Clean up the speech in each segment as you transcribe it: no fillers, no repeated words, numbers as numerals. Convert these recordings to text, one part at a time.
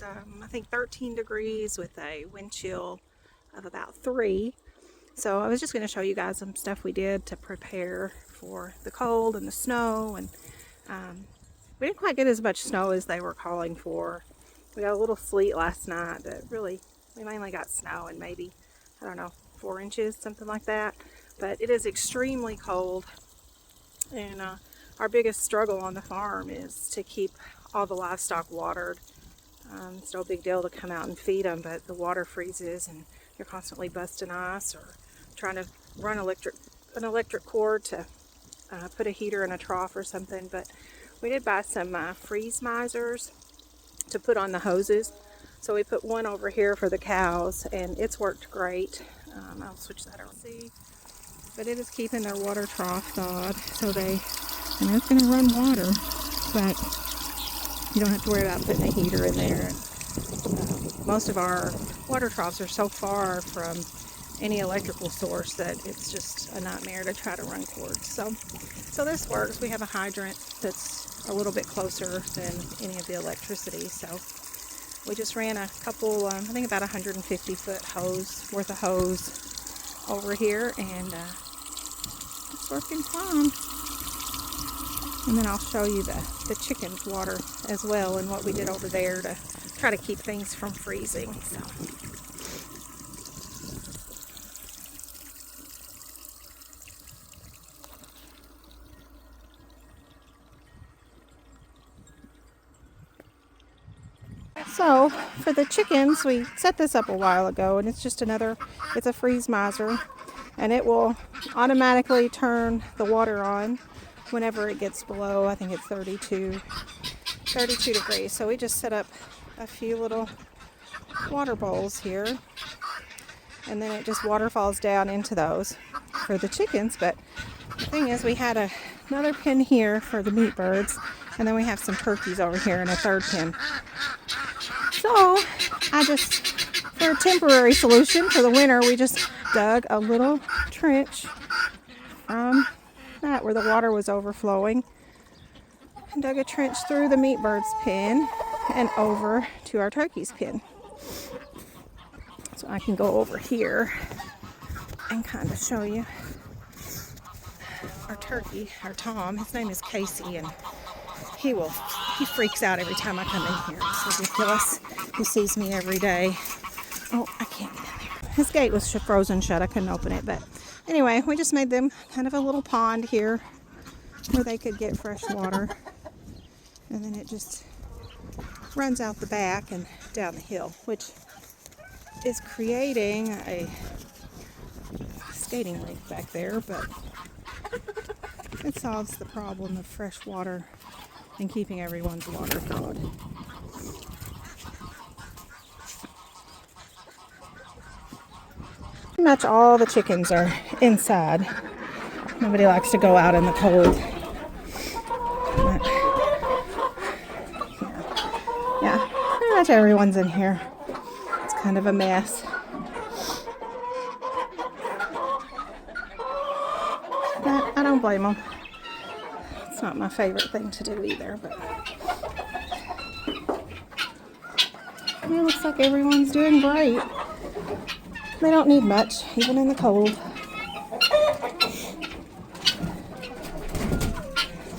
was, I think 13 degrees with a wind chill of about 3. So I was just going to show you guys some stuff we did to prepare for the cold and the snow. And we didn't quite get as much snow as they were calling for. We got a little sleet last night, but really we mainly got snow and maybe, I don't know, 4 inches, something like that. But it is extremely cold, and our biggest struggle on the farm is to keep all the livestock watered. It's no big deal to come out and feed them, but the water freezes and you're constantly busting ice or trying to run an electric cord to put a heater in a trough or something. But we did buy some freeze misers to put on the hoses. So we put one over here for the cows, and it's worked great. I'll switch that around. See, but it is keeping their water trough thawed, so and it's going to run water, but you don't have to worry about putting a heater in there. Most of our water troughs are so far from any electrical source that it's just a nightmare to try to run cords. So this works. We have a hydrant that's a little bit closer than any of the electricity, so we just ran a couple, I think about 150-foot hose worth of hose over here, and it's working fine. And then I'll show you the chickens' water as well, and what we did over there to try to keep things from freezing. So for the chickens, we set this up a while ago, and it's just it's a freeze miser, and it will automatically turn the water on whenever it gets below, I think it's 32 degrees. So we just set up a few little water bowls here, and then it just waterfalls down into those for the chickens. But the thing is, we had another pen here for the meat birds, and then we have some turkeys over here in a third pen. So for a temporary solution for the winter, we just dug a little trench from that where the water was overflowing, and dug a trench through the meat bird's pen and over to our turkey's pen. So I can go over here and kind of show you our turkey, our Tom. His name is Casey, and he freaks out every time I come in here. It's ridiculous. He sees me every day. Oh, I can't get in there. His gate was frozen shut. I couldn't open it. But anyway, we just made them kind of a little pond here where they could get fresh water. And then it just runs out the back and down the hill, which is creating a skating rink back there. But it solves the problem of fresh water and keeping everyone's water thawed. Pretty much all the chickens are inside. Nobody likes to go out in the cold. But, yeah, pretty much everyone's in here. It's kind of a mess. But I don't blame them. It's not my favorite thing to do either, but it looks like everyone's doing great. They don't need much, even in the cold.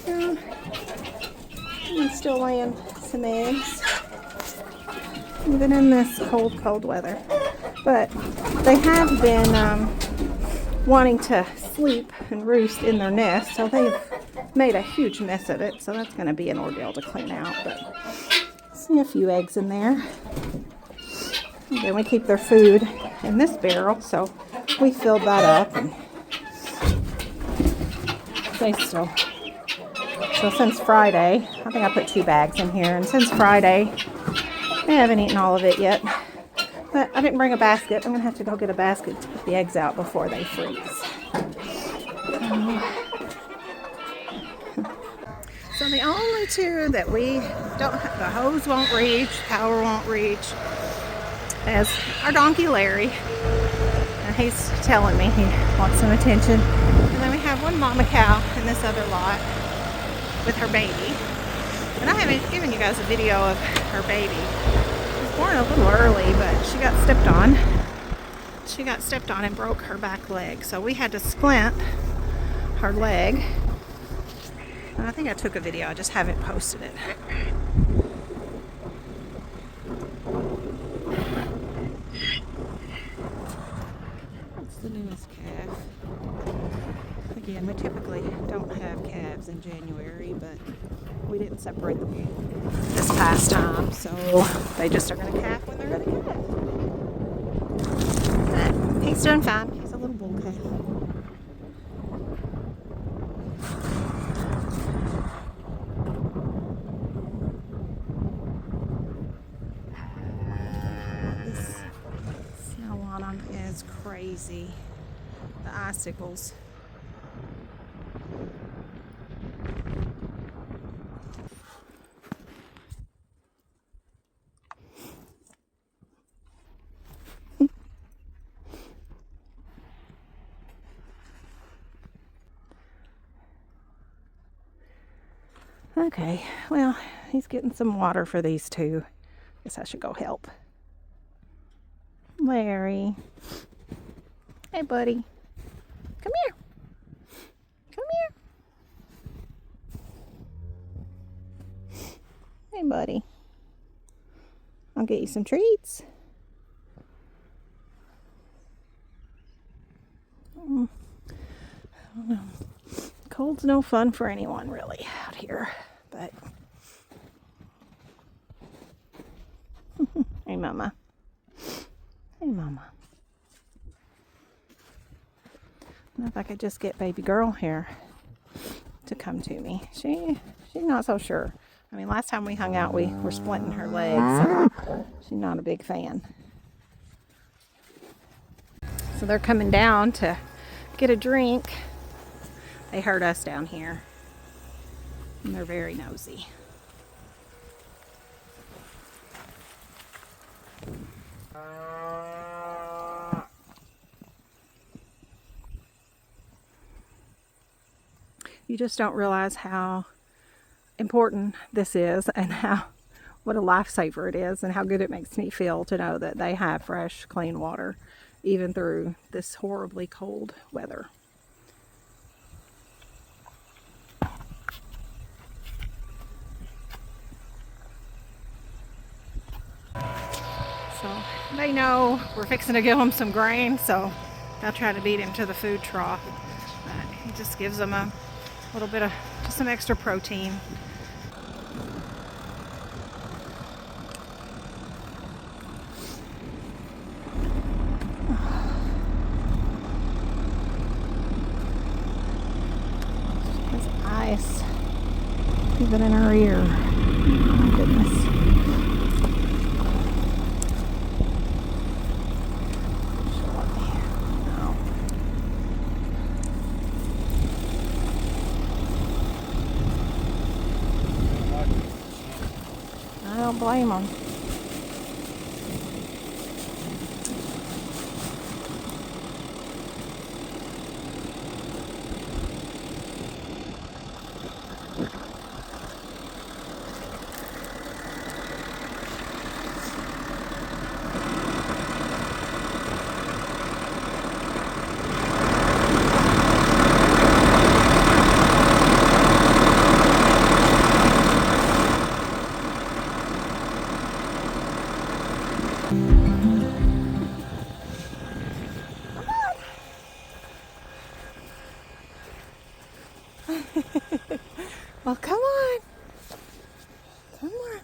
Yeah. I'm still laying some eggs, even in this cold weather. But they have been wanting to sleep and roost in their nest, so they've made a huge mess of it, so that's going to be an ordeal to clean out. But see a few eggs in there. And then we keep their food in this barrel, so we filled that up, and so since Friday, I think I put 2 bags in here, and since Friday they haven't eaten all of it yet. But I didn't bring a basket. I'm going to have to go get a basket to put the eggs out before they freeze. So the only two that we don't have, the hose won't reach, power won't reach, is our donkey Larry. And he's telling me he wants some attention. And then we have one mama cow in this other lot with her baby. And I haven't given you guys a video of her baby. born a little early, but she got stepped on. She got stepped on and broke her back leg, so we had to splint her leg. And I think I took a video, I just haven't posted it. That's the newest calf. Again, we typically don't have calves in January, but we didn't separate them this past time, so they just are going to calf when they're going to calf. But he's doing fine. He's a little bull calf. This snow on him is crazy. The icicles. Okay, well, he's getting some water for these two. Guess I should go help. Larry. Hey, buddy. Come here. Come here. Hey, buddy. I'll get you some treats. I don't know. Cold's no fun for anyone, really, out here. But hey, Mama. Hey, Mama. If I could just get baby girl here to come to me. She's not so sure. I mean, last time we hung out, we were splinting her legs, so she's not a big fan. So they're coming down to get a drink. They heard us down here, and they're very nosy. You just don't realize how important this is and what a lifesaver it is and how good it makes me feel to know that they have fresh, clean water even through this horribly cold weather. So they know we're fixing to give them some grain, so they'll try to beat him to the food trough. It just gives them a little bit of just some extra protein. There's ice even in her ear. Oh my goodness. I don't blame them. Well, come on. Come on.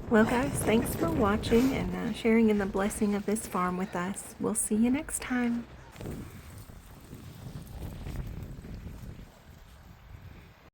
Well, guys, thanks for watching and sharing in the blessing of this farm with us. We'll see you next time.